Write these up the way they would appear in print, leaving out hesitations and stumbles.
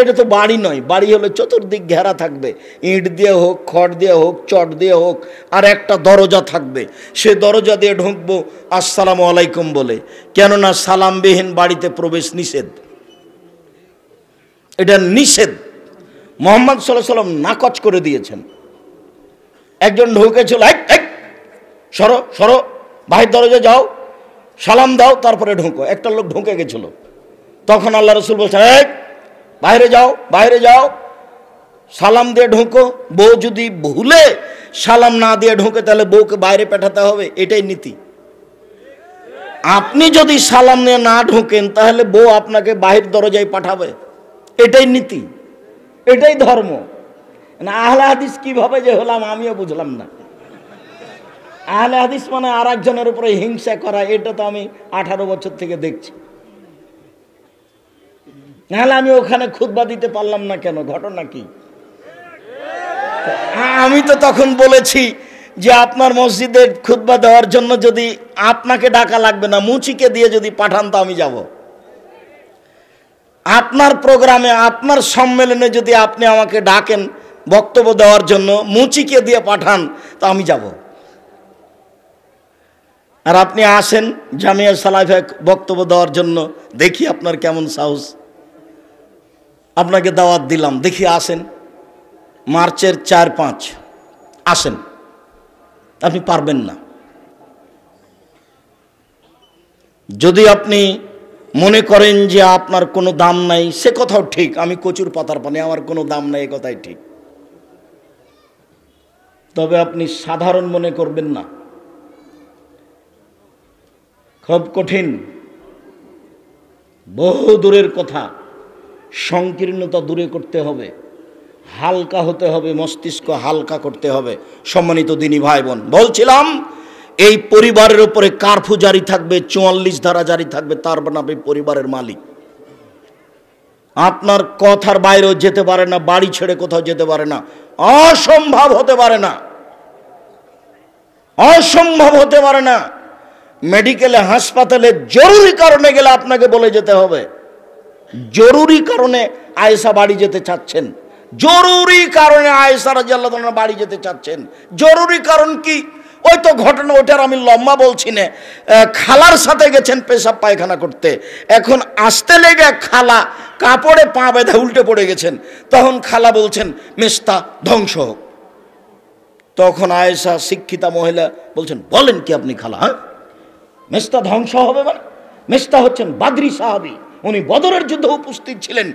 এটা তো বাড়ি নয়, বাড়ি হলে চতুর্দিক ঘেরা থাকবে, ইট দিয়ে হোক, খড় দিয়ে হোক, চট দিয়ে হোক, আর একটা দরজা থাকবে, সে দরজা দিয়ে ঢুকবো আসসালামু আলাইকুম বলে, কেননা সালামবিহীন বাড়িতে প্রবেশ নিষেধ, এটা নিষেধ। মুহাম্মদ সাল্লাল্লাহু আলাইহি ওয়াসাল্লাম নাকচ করে দিয়েছেন। একজন ঢুকেছিল, সরো সরো, বাহির দরজা যাও, সালাম দাও, তারপরে ঢুকো। একটা লোক ঢুকে গেছিল, তখন আল্লাহ রাসূল বলছেন, বাইরে যাও, বাইরে যাও, সালাম দিয়ে ঢুকো। বউ যদি ভুলে সালাম না দিয়ে ঢুকে তাহলে বউকে বাইরে পাঠাতে হবে, এটাই নীতি। আপনি যদি সালাম নিয়ে না ঢুকেন তাহলে বউ আপনাকে বাহির দরজায় পাঠাবে, এটাই নীতি, এটাই ধর্ম। না আহলে হাদিস কিভাবে যে হলাম আমিও বুঝলাম না। আহলে হাদিস মানে আর একজনের উপরে হিংসা করা, এটা তো আমি 18 বছর থেকে দেখছি। নাহলে আমি ওখানে খুতবা দিতে পারলাম না কেন? ঘটনা কি? আমি তো তখন বলেছি যে আপনার মসজিদে খুতবা দেওয়ার জন্য যদি আপনাকে ডাকা লাগবে না, মুচিকে দিয়ে যদি পাঠান তো আমি যাব। আপনার প্রোগ্রামে, আপনার সম্মেলনে যদি আপনি আমাকে ডাকেন বক্তব্য দেওয়ার জন্য, মুচিকে দিয়ে পাঠান তো আমি যাব। আর আপনি আসেন জামিয়া সালাফে বক্তব্য দেওয়ার জন্য, দেখি আপনার কেমন সাহস। আপনাকে দাওয়াত দিলাম, দেখি আসেন, মার্চের 4-5 আসেন, আপনি পারবেন না। যদি আপনি মনে করেন যে আপনার কোনো দাম নাই, সে কথাও ঠিক, আমি কচুর পাতার পানি, আমার কোনো দাম নাই, এ কথাই ঠিক। তবে আপনি সাধারণ মনে করবেন না, খুব কঠিন, বহু দূরের কথা। সংকীর্ণতা দূরে করতে হবে, হালকা হতে হবে, মস্তিষ্ক হালকা করতে হবে। সম্মানিত দিনী ভাই বোন, বলছিলাম এই পরিবারের উপরে কারফিউ জারি থাকবে, 44 ধারা জারি থাকবে, তার বানাবে পরিবারের মালিক। আপনার কথার বাইরেও যেতে পারে না, বাড়ি ছেড়ে কোথাও যেতে পারে না, অসম্ভব হতে পারে না, অসম্ভব হতে পারে না। মেডিকেলে, হাসপাতালে জরুরি কারণে গেলে আপনাকে বলে যেতে হবে। জরুরি কারণে আয়েশা বাড়ি যেতে চাচ্ছেন, জরুরি কারণে আয়েশা রাদিয়াল্লাহু আনহা বাড়ি যেতে চাচ্ছেন। জরুরি কারণ কি? ওই তো ঘটনা, ওটার আমি লম্বা বলছি না। খালার সাথে গেছেন পেশাব পায়খানা করতে, এখন আসতে লেগে খালা কাপড়ে পা বেঁধে উল্টে পড়ে গেছেন। তখন খালা বলছেন মেস্তা ধ্বংস হোক। তখন আয়েশা শিক্ষিতা মহিলা বলছেন, বলেন কি আপনি খালা? মেস্তা ধ্বংস হবে মানে? মেস্তা হচ্ছেন বাদরি সাহাবী, উনি বদরের যুদ্ধে উপস্থিত ছিলেন।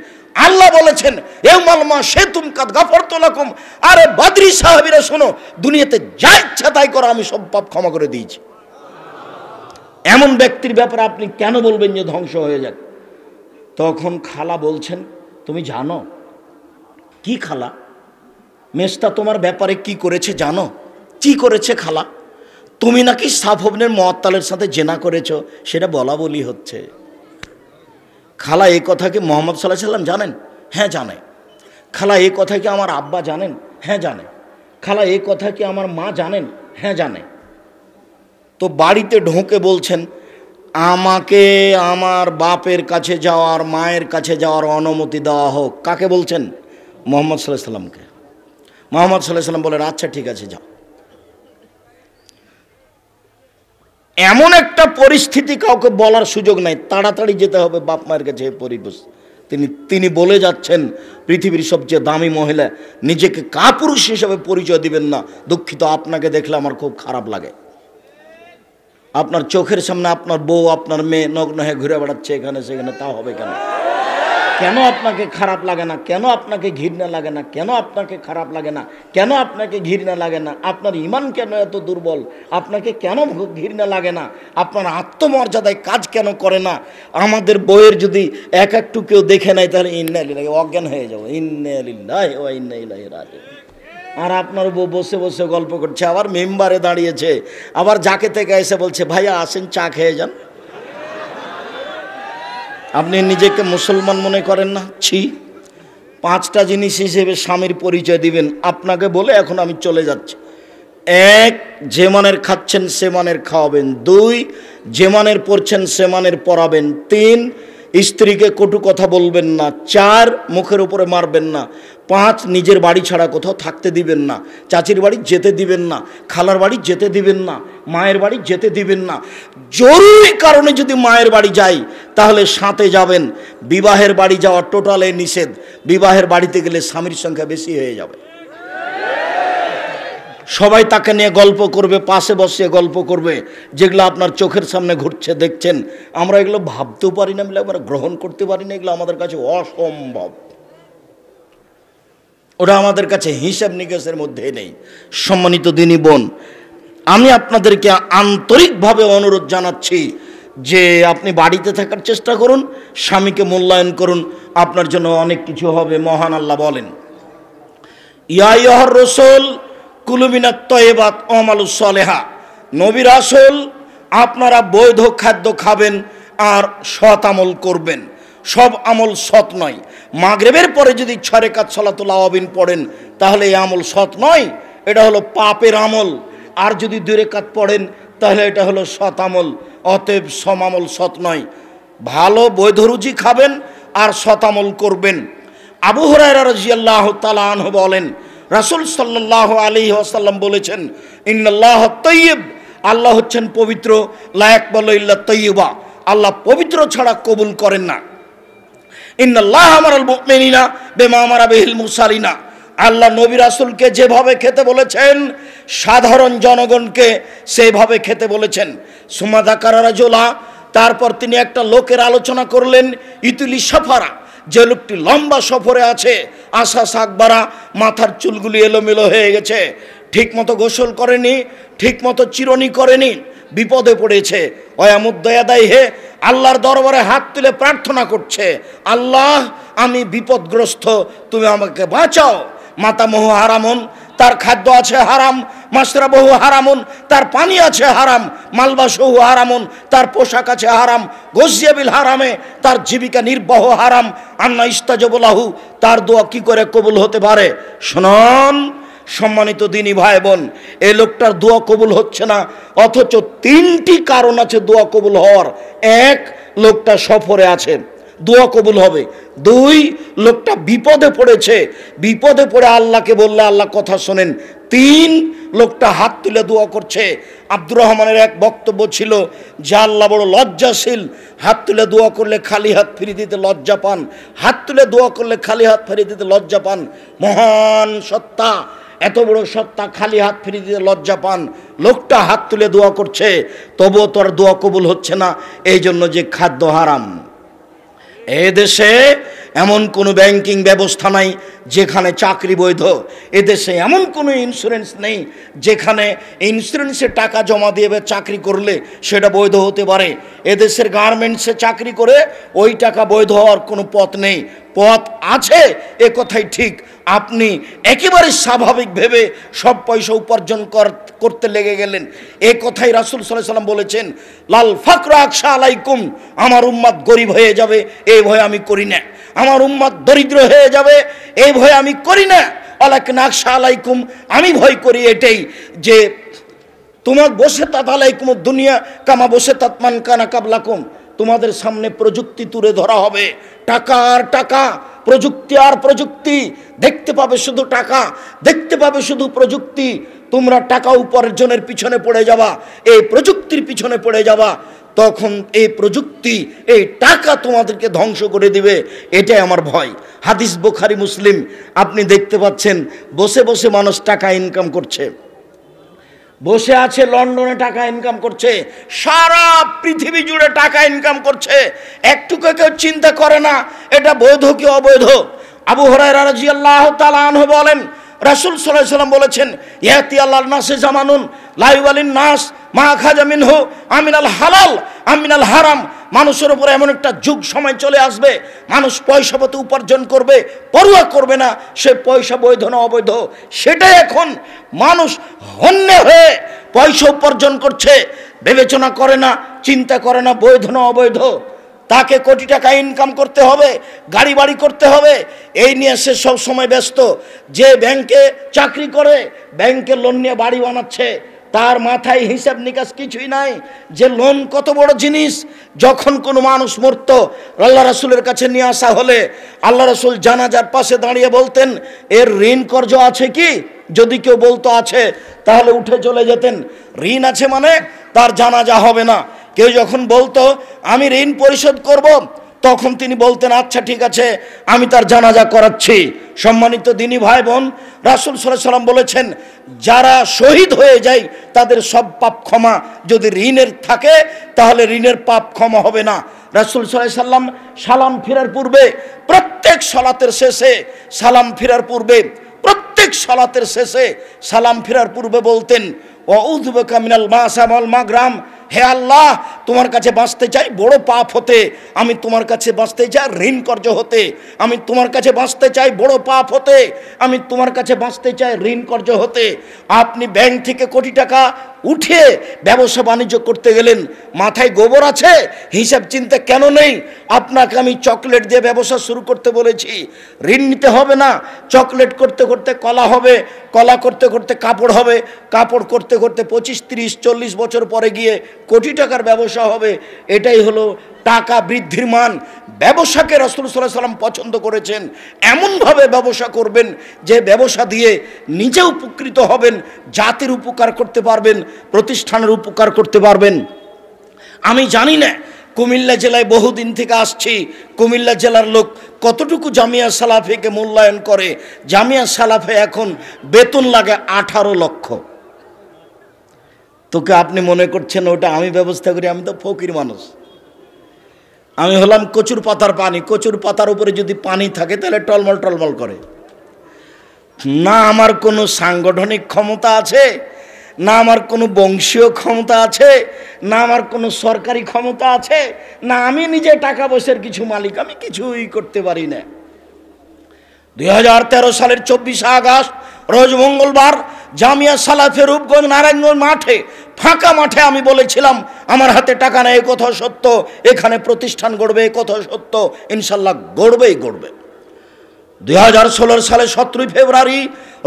আল্লাহ বলেছেন ইয়াউমাল মাশাতুম কাদ গাফারতু লাকুম। আরে বাদরি সাহাবীরা শোনো, দুনিয়াতে যা ইচ্ছা তাই করো, আমি সব পাপ ক্ষমা করে দিয়েছি। এমন ব্যক্তির ব্যাপারে আপনি কেন বলবেন যে ধ্বংস হয়ে যাক? তখন খালা বলছেন, তুমি জানো কি খালা? মেস্তা তোমার ব্যাপারে কি করেছে জানো? কি করেছে খালা? তুমি নাকি সাফ ইবনে মুআত্তালের সাথে জেনা করেছো, সেটা বলা বলি হচ্ছে। খালা এই কথা কি মুহাম্মদ সাল্লাল্লাহু আলাইহি ওয়াসাল্লাম জানেন? হ্যাঁ জানে। খালা এই কথা কি আমার আব্বা জানেন? হ্যাঁ জানে। খালা এই কথা কি আমার মা জানেন? হ্যাঁ জানে। তো বাড়িতে ঢোকে বলছেন, আমাকে আমার বাপের কাছে যাওয়ার, মায়ের কাছে যাওয়ার অনুমতি দেওয়া হোক। কাকে বলছেন? মুহাম্মদ সাল্লাল্লাহু আলাইহি ওয়াসাল্লামকে। মুহাম্মদ সাল্লাল্লাহু আলাইহি ওয়াসাল্লাম বলেন, আচ্ছা ঠিক আছে যাও। এমন একটা পরিস্থিতি কাউকে বলার সুযোগ নাই, তাড়াতাড়ি যেতে হবে বাপ মায়ের কাছে। পরিবেশ তিনি বলে যাচ্ছেন পৃথিবীর সবচেয়ে দামি মহিলা, নিজেকে কাপুরুষ হিসেবে পরিচয় দিবেন না। দুঃখিত, আপনাকে দেখলে আমার খুব খারাপ লাগে। আপনার চোখের সামনে আপনার বউ, আপনার মেয়ে নগ্ন হয়ে ঘুরে বেড়াচ্ছে এখানে সেখানে, তা হবে কেন? কেন আপনাকে খারাপ লাগে না? কেন আপনাকে ঘৃণা লাগে না? কেন আপনাকে খারাপ লাগে না? কেন আপনাকে ঘৃণা লাগে না? আপনার ঈমান কেন এত দুর্বল? আপনাকে কেন ঘৃণা লাগে না? আপনার আত্মমর্যাদায় কাজ কেন করে না? আমাদের বইয়ের যদি একটু কেউ দেখে নেয় তাহলে ইন্না লিল্লাহি, অজ্ঞান হয়ে যাবো, ইন্না লিল্লাহি ওয়া ইন্না ইলাইহি রাজিউন। আর আপনার বউ বসে বসে গল্প করছে, আবার মেম্বারে দাঁড়িয়েছে, আবার যাকে থেকে এসে বলছে ভাইয়া আসেন চা খেয়ে যান। আপনি নিজেকে মুসলমান মনে করেন না? ছি। 5টা জিনিস হিসেবে স্বামীর পরিচয় দিবেন আপনাকে বলে এখন আমি চলে যাচ্ছি। 1, যে মানের খাচ্ছেন সে মানের খাওয়াবেন। 2, যে মানের পড়ছেন সে মানের পড়াবেন। 3, স্ত্রীকে কটু কথা বলবেন না। 4 মুখের উপরে মারবেন না। 5 নিজের বাড়ি ছাড়া কোথাও থাকতে দিবেন না। চাচির বাড়ি যেতে দিবেন না, খালার বাড়ি যেতে দিবেন না, মায়ের বাড়ি যেতে দিবেন না। জরুরি কারণে যদি মায়ের বাড়ি যাই তাহলে সাথে যাবেন। বিবাহের বাড়ি যাওয়া টোটালে নিষেধ। বিবাহের বাড়িতে গেলে স্বামীর সংখ্যা বেশি হয়ে যাবে। সবাই তাকে নিয়ে গল্প করবে, পাশে বসে গল্প করবে, যেগুলো আপনার চোখের সামনে ঘুরছে দেখছেন। আমরা এগুলো ভাবতেও পারি না, আমরা গ্রহণ করতে পারি না। এগুলো আমাদের কাছে অসম্ভব, ওটা আমাদের কাছে হিসাব নিকাশের মধ্যে নেই। সম্মানিত দিনী বোন, আমি আপনাদেরকে আন্তরিকভাবে অনুরোধ জানাচ্ছি যে আপনি বাড়িতে থাকার চেষ্টা করুন, স্বামীকে মূল্যায়ন করুন, আপনার জন্য অনেক কিছু হবে। মহান আল্লাহ বলেন, ইয়া আইয়ুহার রাসূল কুলু মিনাত তাইয়্যিবাত ওয়া আমালুস সালিহা। নবী রাসূল, আপনারা বৈধ খাদ্য খাবেন আর সৎ আমল করবেন। সব আমল সৎ নয়। মাগরিবের পরে যদি 6 রাকাত সালাতুল আওয়াবিন পড়েন তাহলে এই আমল সৎ নয়, এটা হলো পাপের আমল। আর যদি 2 রাকাত পড়েন তাহলে এটা হলো সৎ আমল। অতএব সম আমল সৎ নয়। ভালো বৈধ রুজি খাবেন আর সৎ আমল করবেন। আবু হুরায়রা রাদিয়াল্লাহু তাআলা আনহু বলেন, রাসূল সাল্লাল্লাহু আলাইহি ওয়াসাল্লাম বলেছেন, ইন্নাল্লাহ তাইয়্যিব, আল্লাহ হচ্ছেন পবিত্র, লা ইয়াকবালু ইল্লা তাইয়্যিবা, আল্লাহ পবিত্র ছাড়া কবুল করেন না। ইন্নাল্লাহ আমারাল মুমিনিনা বিমা আমারা বিহিল মুরসালিনা, আল্লাহ নবী রাসূলকে যেভাবে খেতে বলেছেন সাধারণ জনগণকে সেইভাবে খেতে বলেছেন। সুম্মা যাকারা রাজুলা, তারপর তিনি একটা লোকের আলোচনা করলেন, ইতুলি সাফারা, যে লোকটি লম্বা সফরে আছে, আশা সাকবারা, মাথার চুলগুলি এলোমেলো হয়ে গেছে, ঠিকমতো গোসল করেনি, ঠিকমতো চিরনি করেনি, বিপদে পড়েছে। ওয়ামুদ্দায়াদাই, হে আল্লাহর দরবারে হাত তুলে প্রার্থনা করছে, আল্লাহ আমি বিপদগ্রস্ত, তুমি আমাকে বাঁচাও। মাতামহু হারামুন, তার খাদ্য আছে হারাম। মাশরাবহু হারামুন, তার পানি আছে হারাম। মালবাসহু হারামুন, তার পোশাক আছে হারাম। গজিয়া বিল হারামে, তার জীবিকা নির্বাহ হারাম। আন্না ইস্তাজাবু লাহু, তার দোয়া কি করে কবুল হতে পারে? শুনুন সম্মানিত দিনী ভাই বোন, এই লোকটার দোয়া কবুল হচ্ছে না, অথচ 3টি কারণ আছে দোয়া কবুল হওয়ার। 1, লোকটা সফরে আছে, দোয়া কবুল হবে। 2, লোকটা বিপদে পড়েছে, বিপদে পড়ে আল্লাহকে বললে আল্লাহ কথা শোনেন। 3, লোকটা হাত তুলে দোয়া করছে। আব্দুর রহমানের এক বক্তব্য ছিল যে আল্লাহ বড় লজ্জাশীল, হাত তুলে দোয়া করলে খালি হাত ফিরিয়ে দিতে লজ্জা পান, হাত তুলে দোয়া করলে খালি হাত ফিরিয়ে দিতে লজ্জা পান। মহান সত্তা, এত বড় সত্তা, খালি হাত ফিরিয়ে দিতে লজ্জা পান। লোকটা হাত তুলে দোয়া করছে, তবুও তোর দোয়া কবুল হচ্ছে না, এই জন্য যে খাদ্য হারাম। এদেশে এমন কোনো ব্যাংকিং ব্যবস্থা নাই যেখানে চাকরি বৈধ। এদেশে এমন কোনো ইন্স্যুরেন্স নেই যেখানে ইন্স্যুরেন্সে টাকা জমা দিয়ে চাকরি করলে সেটা বৈধ হতে পারে। এদেশের গার্মেন্টসে চাকরি করে ওই টাকা বৈধ হওয়ার কোনো পথ নেই। পথ আছে এ কথাই ঠিক, আপনি একেবারে স্বাভাবিক ভেবে সব পয়সা উপার্জন করতে লেগে গেলেন। এ কথাই রাসূল সাল্লাল্লাহু আলাইহি ওয়াসাল্লাম বলেছেন, লাল ফাকরা আকশা আলাইকুম, আমার উম্মত গরিব হয়ে যাবে এই ভয় আমি করি না। আমার উম্মত দরিদ্র হয়ে যাবে এই ভয় আমি করি না। ওয়ালাকিন আকশা আলাইকুম, আমি ভয় করি এটাই যে তোমার বসে তাতালাইকুম দুনিয়া কামা বসে তাতমান কানা কাবলাকুম, তোমাদের সামনে প্রযুক্তি তুলে ধরা হবে, টাকা আর টাকা, প্রযুক্তি আর প্রযুক্তি, দেখতে পাবে শুধু টাকা, দেখতে পাবে শুধু প্রযুক্তি। তোমরা টাকা উপার্জনের পিছনে পড়ে যাবা, এই প্রযুক্তির পিছনে পড়ে যাবা, তখন এই প্রযুক্তি এই টাকা তোমাদেরকে ধ্বংস করে দিবে। এটাই আমার ভয়। হাদিস বুখারী মুসলিম, আপনি দেখতে পাচ্ছেন বসে বসে মানুষ টাকা ইনকাম করছে, বসে আছে লন্ডনে টাকা ইনকাম করছে, সারা পৃথিবী জুড়ে টাকা ইনকাম করছে, একটুকু কেউ চিন্তা করে না এটা বৈধ কি অবৈধ। আবু হুরায়রা রাদিয়াল্লাহু তাআলা আনহু বলেন, রাসূল সাল্লাল্লাহু আলাইহি ওয়াসাল্লাম বলেছেন, ইয়াতি আল্লাহর নাসে জামানুন লা ইউবালিন নাস মা খাজা মিনহু আমিনাল হালাল আমিনাল হারাম, মানুষের উপরে এমন একটা যুগ সময় চলে আসবে, মানুষ পয়সা পথে উপার্জন করবে, পরোয়া করবে না সে পয়সা বৈধ না অবৈধ। সেটাই এখন মানুষ হন্যে হয়ে পয়সা উপার্জন করছে, বিবেচনা করে না, চিন্তা করে না বৈধ না অবৈধ। তাকে কোটি টাকা ইনকাম করতে হবে, গাড়ি বাড়ি করতে হবে, এই নিয়ে সে সব সময় ব্যস্ত। যে ব্যাংকে চাকরি করে ব্যাংকে লোন নিয়ে বাড়ি বানাচ্ছে, তার মাথায় হিসাব নিকাশ কিছুই নাই যে লোন কত বড় জিনিস। যখন কোনো মানুষ মরত আল্লাহ রাসূলের কাছে নিয়ে আসা হলে আল্লাহ রাসূল জানাজার পাশে দাঁড়িয়ে বলতেন, এর ঋণ কর্জ আছে কি? যদি কেউ বলতো আছে, তাহলে উঠে চলে যেতেন। ঋণ আছে মানে তার জানাজা হবে না। কেউ যখন বলতো আমি ঋণ পরিশোধ করব, তখন তিনি বলতেন আচ্ছা ঠিক আছে, আমি তার জানাজা করাচ্ছি। সম্মানিত দিনী ভাই বোন, রাসূল সাল্লাল্লাহু আলাইহি ওয়াসাল্লাম বলেছেন, যারা শহীদ হয়ে যায় তাদের সব পাপ ক্ষমা। যদি ঋণের থাকে তাহলে ঋণের পাপ ক্ষমা হবে না। রাসূল সাল্লাল্লাহু আলাইহি ওয়াসাল্লাম সালাম ফেরার পূর্বে, প্রত্যেক সালাতের শেষে সালাম ফেরার পূর্বে, প্রত্যেক সালাতের শেষে সালাম ফেরার পূর্বে বলতেন, ওয়াউযু বিকা মিনাল মাসাম ওয়াল মাগরাম, হে আল্লাহ, তোমার কাছে বাঁচতে চাই বড় পাপ হতে, আমি তোমার কাছে বাঁচতে চাই ঋণ কর্জ হতে, আমি তোমার কাছে বাঁচতে চাই বড় পাপ হতে, আমি তোমার কাছে বাঁচতে চাই ঋণ কর্জ হতে। আপনি ব্যাংক থেকে কোটি টাকা উঠিয়ে ব্যবসা বাণিজ্য করতে গেলেন, মাথায় গোবর আছে, হিসাব চিন্তা কেন নেই? আপনাকে আমি চকলেট দিয়ে ব্যবসা শুরু করতে বলেছি, ঋণ নিতে হবে না। চকলেট করতে করতে কলা হবে, কলা করতে করতে কাপড় হবে, কাপড় করতে করতে 25, 30, 40 বছর পরে গিয়ে কোটি টাকার ব্যবসা হবে। এটাই হলো টাকা বৃদ্ধির মান। ব্যবসাকে রাসূল সাল্লাল্লাহু আলাইহি ওয়াসাল্লাম পছন্দ করেছেন। এমনভাবে ব্যবসা করবেন যে ব্যবসা দিয়ে নিজে উপকৃত হবেন, জাতির উপকার করতে পারবেন, প্রতিষ্ঠানের উপকার করতে পারবেন। আমি জানি না, কুমিল্লা জেলায় বহুদিন থেকে আসছি, কুমিল্লা জেলার লোক কতটুকু জামিয়া সালাফিকে মূল্যায়ন করে। জামিয়া সালাফে এখন বেতন লাগে 18 লক্ষ। তোকে আপনি মনে করছেন ওটা আমি ব্যবস্থা করি? আমি তো ফকির মানুষ, আমি হলাম কচুর পাতার পানি। কচুর পাতার উপরে যদি পানি থাকে তাহলে টলমল টলমল করে। না আমার কোনো সাংগঠনিক ক্ষমতা আছে, না আমার কোনো বংশীয় ক্ষমতা আছে, না আমার কোনো সরকারি ক্ষমতা আছে, না আমি নিজে টাকা পয়সার কিছু মালিক, আমি কিছুই করতে পারি না। 2013 সালের 24 আগস্ট রোজ মঙ্গলবার জামিয়া সালাফে রূপগঞ্জ নারায়ণগঞ্জ মাঠে, ফাঁকা মাঠে আমি বলেছিলাম আমার হাতে টাকা নেই, এ কথা সত্য, এখানে প্রতিষ্ঠান গড়বে, এ কথা সত্য, ইনশাল্লাহ গড়বেই গড়বে। 2016 সালে 17 ফেব্রুয়ারি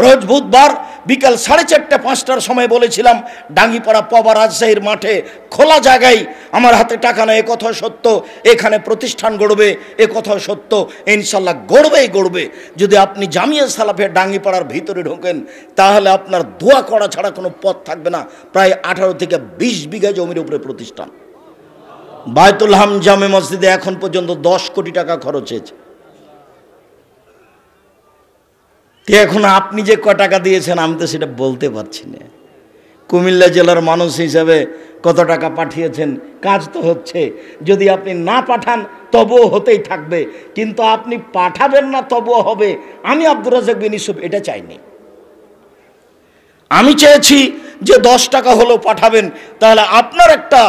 রোজ বুধবার বিকাল 4:30, 5টার সময় বলেছিলাম ডাঙ্গিপাড়া পবা রাজশাহীর মাঠে খোলা জায়গায় আমার হাতে টাকা নেই, এ কথা সত্য, এখানে প্রতিষ্ঠান গড়বে, এ কথা সত্য, ইনশাল্লাহ গড়বেই গড়বে। যদি আপনি জামিয়া সালাফের ডাঙ্গিপাড়ার ভিতরে ঢোকেন তাহলে আপনার দোয়া করা ছাড়া কোনো পথ থাকবে না। প্রায় 18 থেকে 20 বিঘা জমির উপরে প্রতিষ্ঠান। বায়তুল হাম জামে মসজিদে এখন পর্যন্ত 10 কোটি টাকা খরচ হয়েছে। এখন আপনি যে ক টাকা দিয়েছেন আমি তো সেটা বলতে পারছি না। কুমিল্লা জেলার মানুষ হিসাবে কত টাকা পাঠিয়েছেন, কাজ তো হচ্ছে। যদি আপনি না পাঠান তবুও হতেই থাকবে, কিন্তু আপনি পাঠাবেন না তবুও হবে। আমি আব্দুর রাজ্জাক বিন ইউসুফ এটা চাইনি। আমি চেয়েছি যে 10 টাকা হলেও পাঠাবেন, তাহলে আপনার একটা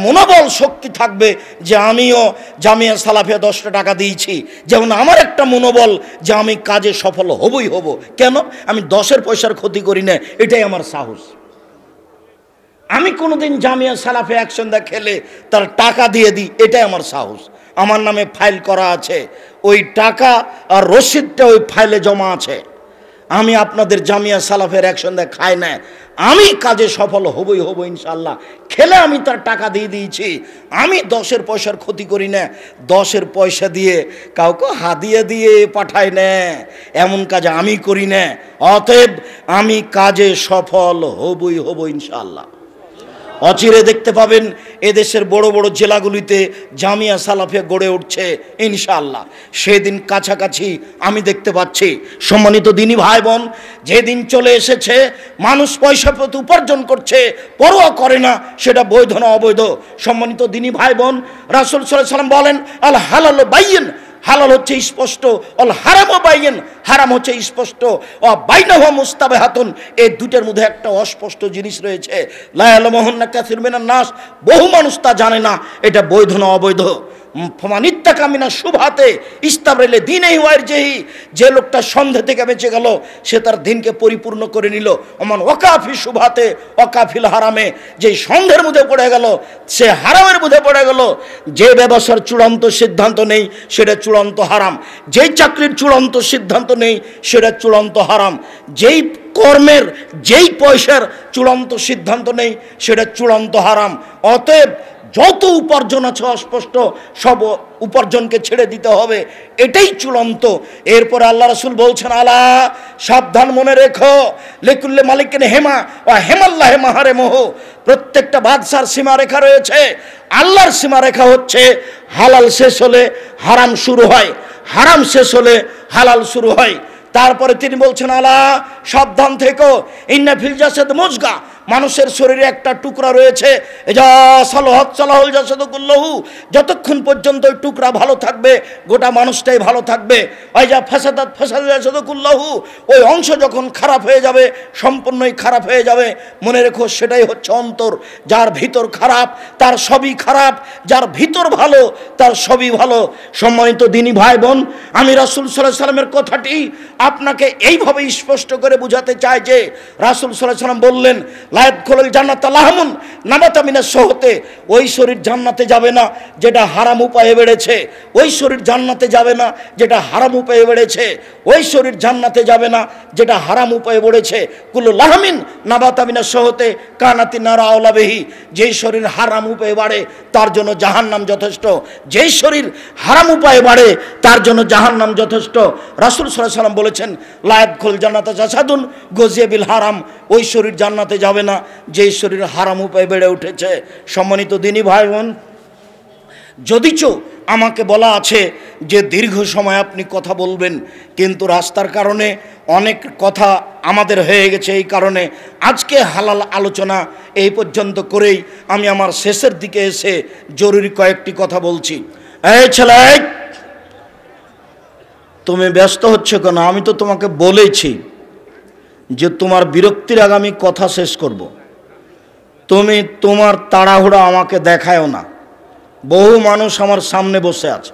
মনোবল শক্তি থাকবে যে আমিও জামিয়া সালাফিয়া 10টা টাকা দিয়েছি। যেমন আমার একটা মনোবল যে আমি কাজে সফল হবই হব। কেন? আমি 10 পয়সার ক্ষতি করি না, এটাই আমার সাহস। আমি কোনোদিন জামিয়া সালাফে একসঙ্গে খেলে তার টাকা দিয়ে দিই, এটাই আমার সাহস। আমার নামে ফাইল করা আছে, ওই টাকা আর রসিদটা ওই ফাইলে জমা আছে। আমি আপনাদের জামিয়া সালাফের একসঙ্গে খাই না, আমি কাজে সফল হবই হব ইনশাল্লাহ। খেলে আমি তার টাকা দিয়ে দিয়েছি। আমি 10 পয়সার ক্ষতি করি না, 10 পয়সা দিয়ে কাউকে হাদিয়া দিয়ে পাঠাই না, এমন কাজ আমি করি না। অতএব আমি কাজে সফল হবই হব ইনশাল্লাহ। অচিরে দেখতে পাবেন এদেশের বড় বড় জেলাগুলিতে জামিয়া সালাফিয়া গড়ে উঠছে ইনশাআল্লাহ। সেদিন কাছাকাছি আমি দেখতে পাচ্ছি। সম্মানিত দিনী ভাই বোন, যেদিন চলে এসেছে মানুষ পয়সা প্রতি উপার্জন করছে, পরোয়া করে না সেটা বৈধ না অবৈধ। সম্মানিত দিনী ভাই বোন, রাসূল সাল্লাল্লাহু আলাইহি ওয়াসাল্লাম বলেন আল হালাল বাইয়িন, হালাল হচ্ছে স্পষ্ট, অল হারাম বাইয়িন, হারাম হচ্ছে স্পষ্ট, ও বাইনাহুমা মুস্তাবিহাতুন, এই দুটোর মধ্যে একটা অস্পষ্ট জিনিস রয়েছে। লা ইয়ালামুহুন্না কাসীরুম মিনান নাস, বহু মানুষ তা জানে না এটা বৈধ না অবৈধ। ফামানিত্তাকা মিনাশ শুবহাতে ইস্তাবরাইলে দীনিহি ওয়া ইরজিহি, যে লোকটা সন্দেহ থেকে বেঁচে গেল সে তার দিনকে পরিপূর্ণ করে নিল। ওমান ওয়াকাফি শুবহাতে ওয়াকাফিল হারামে, যে সন্দেহের মধ্যে পড়ে গেল সে হারামের মধ্যে পড়ে গেল। যে ব্যবসার চূড়ান্ত সিদ্ধান্ত নেই সেটা চূড়ান্ত হারাম, যেই চাকরির চূড়ান্ত সিদ্ধান্ত নেই সেটা চূড়ান্ত হারাম, যেই কর্মের যেই পয়সার চূড়ান্ত সিদ্ধান্ত নেই সেটা চূড়ান্ত হারাম। অতএব যত উপার্জন আছে অস্পষ্ট সব উপার্জনকে ছেড়ে দিতে হবে, এটাই চূড়ান্ত। এরপরে আল্লাহ রাসূল বলছেন, আলা সাবধান, মনে রেখো, লিকুল্লে মালিকিন হেমা ও হেমাল্লাহে মাহারে মোহ, প্রত্যেকটা বাদশার সীমারেখা রয়েছে। আল্লাহর সীমারেখা হচ্ছে হালাল শেষ হলে হারাম শুরু হয়, হারাম শেষ হলে হালাল শুরু হয়। তারপরে তিনি বলছেন, আলা সাবধান থেকো, ইন্না ফিল জাসাদ মুজগা, মানুষের শরীরে একটা টুকরা রয়েছে, এজা সালাহাত সালাহুল জাসাদু কুল্লুহু, যতক্ষণ পর্যন্ত ওই টুকরা ভালো থাকবে গোটা মানুষটাই ভালো থাকবে। ওয়াইজা ফাসাদাত ফাসাদাল জাসাদু কুল্লুহু, ওই অংশ যখন খারাপ হয়ে যাবে সম্পূর্ণই খারাপ হয়ে যাবে। মনে রেখো সেটাই হচ্ছে অন্তর। যার ভিতর খারাপ তার সবই খারাপ, যার ভিতর ভালো তার সবই ভালো। সম্মানিত দিনী ভাই বোন, আমি রাসূল সাল্লাল্লাহু আলাইহি সাল্লামের কথাটি আপনাকে এইভাবে স্পষ্ট করে বুঝাতে চাই যে রাসূল সাল্লাল্লাহু আলাইহি সাল্লাম বললেন, লায়াদখুলুল জান্নাতা লাহমুন নাবাতা মিনাস সুহতে, ওই শরীর জান্নাতে যাবে না যেটা হারাম উপায়ে বেড়েছে, ওই শরীর জান্নাতে যাবে না যেটা হারাম উপায়ে বেড়েছে, ওই শরীর জান্নাতে যাবে না যেটা হারাম উপায়ে বেড়েছে। কুল্লু লাহমিন নাবাতা মিনাস সুহতে কানাতিন নার আওলা বিহি, যেই শরীর হারাম উপায়ে বাড়ে তার জন্য জাহান্নাম যথেষ্ট, যেই শরীর হারাম উপায়ে বাড়ে তার জন্য জাহান্নাম যথেষ্ট। রাসূল সাল্লাল্লাহু আলাইহি সাল্লাম বলেছেন, লায়াদখুল জান্নাতা জাসাদুন গজিয়া বিল হারাম, ওই শরীর জান্নাতে যাবে না যেই শরীর হারাম উপায়ে বেড়ে উঠেছে। সম্মানিত দিনী ভাই বোন, যদিচ আমাকে বলা আছে যে দীর্ঘ সময় আপনি কথা বলবেন, কিন্তু রাস্তার কারণে অনেক কথা আমাদের হয়ে গেছে, এই কারণে আজকে হালাল আলোচনা এই পর্যন্ত করেই আমি আমার শেষের দিকে এসে জরুরি কয়েকটি কথা বলছি। এই ছেলে, তুমি ব্যস্ত হচ্ছে কেন? আমি তো তোমাকে বলেছি যে তোমার বিরক্তির আগে আমি কথা শেষ করব। তুমি তোমার তাড়াহুড়া আমাকে দেখায়ও না। বহু মানুষ আমার সামনে বসে আছে,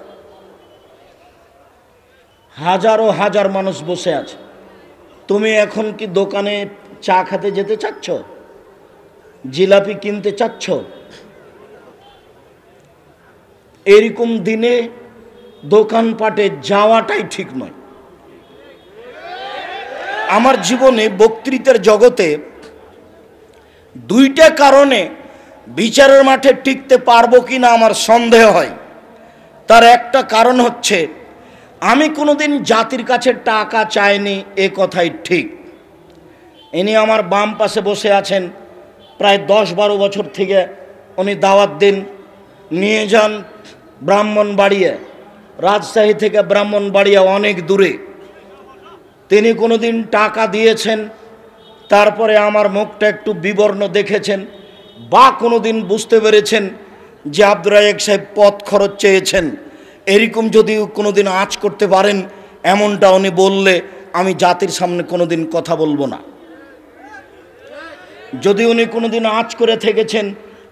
হাজারো হাজার মানুষ বসে আছে। তুমি এখন কি দোকানে চা খেতে যেতে চাচ্ছ? জিলাপি কিনতে চাচ্ছ? এরকম দিনে দোকানপাটে যাওয়াটাই ঠিক নয়। আমার জীবনে বক্তৃতার জগতে দুইটা কারণে বিচারের মাঠে টিকতে পারবো কি না আমার সন্দেহ হয়। তার একটা কারণ হচ্ছে, আমি কোনোদিন জাতির কাছে টাকা চাইনি, এ কথাই ঠিক। ইনি আমার বাম পাশে বসে আছেন, প্রায় 10-12 বছর থেকে উনি দাওয়াত দিন, নিয়ে যান ব্রাহ্মণবাড়িয়া, রাজশাহী থেকে ব্রাহ্মণবাড়িয়া অনেক দূরে। তিনি কোনোদিন টাকা দিয়েছেন, তারপরে আমার মুখটা একটু বিবর্ণ দেখেছেন, বা কোনোদিন বুঝতে পেরেছেন যে আব্দুর রাজ্জাক সাহেব পথ খরচ চেয়েছেন, এরকম যদি কোনোদিন আঁচ করতে পারেন এমনটা উনি বললে আমি জাতির সামনে কোনোদিন কথা বলবো না। যদি উনি কোনোদিন আঁচ করে থেকেছেন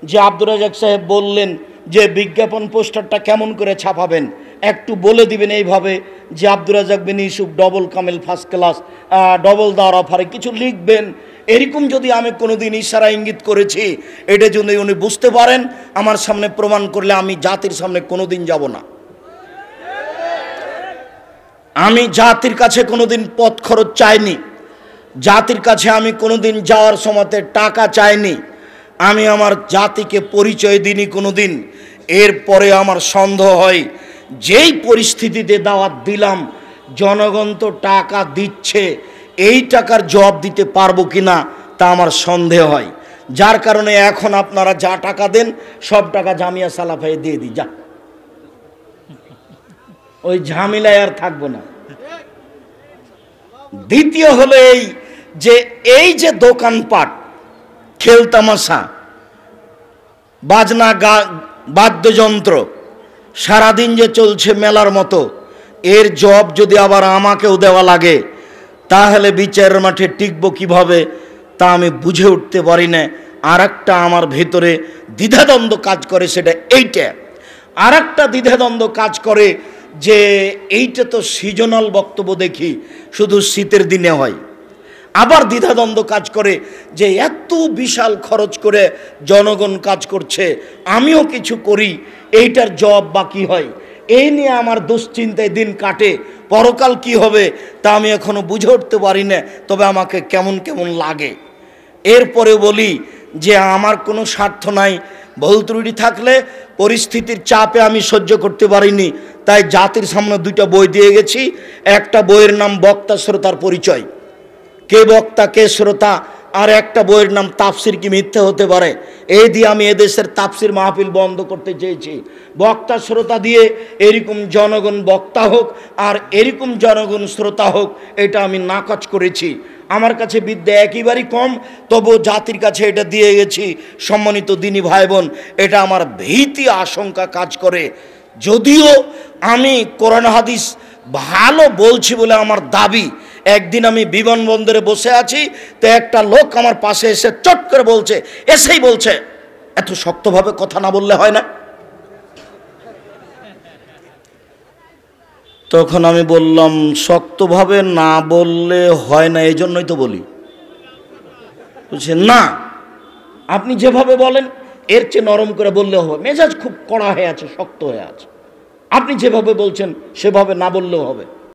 যে আব্দুর রাজ্জাক সাহেব বললেন যে বিজ্ঞাপন পোস্টারটা কেমন করে ছাপাবেন, একটু বলে দিবেন এইভাবে যে আব্দুর রাজ্জাক বিন ইউসুফ ডবল কামেল ফার্স্ট ক্লাস ডবল দেওয়ার অফারে কিছু লিখবেন, এরকম যদি আমি কোনোদিন ইশারা ইঙ্গিত করেছি, এটা যদি উনি বুঝতে পারেন আমার সামনে প্রমাণ করলে আমি জাতির সামনে কোনোদিন যাব না। আমি জাতির কাছে কোনোদিন পথ খরচ চাইনি, জাতির কাছে আমি কোনোদিন যাওয়ার সময়তে টাকা চাইনি, আমি আমার জাতিকে পরিচয় দিইনি কোনোদিন। এরপরে আমার সন্দেহ হয় যেই পরিস্থিতিতে দাওয়াত দিলাম জনগণ তো টাকা দিচ্ছে, এই টাকার জবাব দিতে পারবো কিনা তা আমার সন্দেহ হয়। যার কারণে এখন আপনারা যা টাকা দেন সব টাকা জামিয়া সালাফায় দিয়ে দিই, যা, ওই ঝামেলায় আর থাকবো না। দ্বিতীয় হলো এই যে দোকানপাট, খেলতামাশা, বাজনা, বাদ্যযন্ত্র সারাদিন যে চলছে মেলার মতো, এর জব যদি আবার আমাকেও দেওয়া লাগে তাহলে বিচারের মাঠে টিকবো কিভাবে তা আমি বুঝে উঠতে পারি না। আর একটা আমার ভেতরে দ্বিধাদ্বন্দ্ব কাজ করে, সেটা এইটা। আর একটা দ্বিধাদ্বন্দ্ব কাজ করে যে এইটা তো সিজনাল বক্তব্য দেখি, শুধু শীতের দিনে হয়। আবার দ্বিধাদ্বন্দ্ব কাজ করে যে এত বিশাল খরচ করে জনগণ কাজ করছে, আমিও কিছু করি, এইটার জবাব বাকি হয়। এই নিয়ে আমার দুশ্চিন্তায় দিন কাটে। পরকাল কি হবে তা আমি এখনো বুঝে উঠতে পারি না, তবে আমাকে কেমন কেমন লাগে। এরপরে বলি যে আমার কোনো স্বার্থ নাই, ভুল ত্রুটি থাকলে পরিস্থিতির চাপে আমি সহ্য করতে পারিনি, তাই জাতির সামনে দুইটা বই দিয়ে গেছি। একটা বইয়ের নাম বক্তা শ্রোতার পরিচয়, কে বক্তা কে শ্রোতা, আর একটা বইয়ের নাম তাফসির কি মিথ্যে হতে পারে। এই দিয়ে আমি এদেশের তাফসির মাহফিল বন্ধ করতে চেয়েছি। বক্তা শ্রোতা দিয়ে এরকম জনগণ বক্তা হোক আর এরকম জনগণ শ্রোতা হোক, এটা আমি নাকচ করেছি। আমার কাছে বিদ্যা একেবারেই কম, তবু জাতির কাছে এটা দিয়ে গেছি। সম্মানিত দিনী ভাই বোন, এটা আমার ভীতি আশঙ্কা কাজ করে। যদিও আমি কোরআন হাদিস ভালো বলছি বলে আমার দাবি। একদিন আমি বিমানবন্দরে বসে আছি, তো একটা লোক আমার পাশে এসে চট করে বলছে, এসেই বলছে, এত শক্তভাবে কথা না বললে হয় না। তখন আমি বললাম, শক্তভাবে না বললে হয় না, এই জন্যই তো বলি। বলছে না, আপনি যেভাবে বলেন এর চেয়ে নরম করে বললে হবে, মেজাজ খুব কড়া হয়ে আছে, শক্ত হয়ে আছে, আপনি যেভাবে বলছেন সেভাবে না বললেও হবে।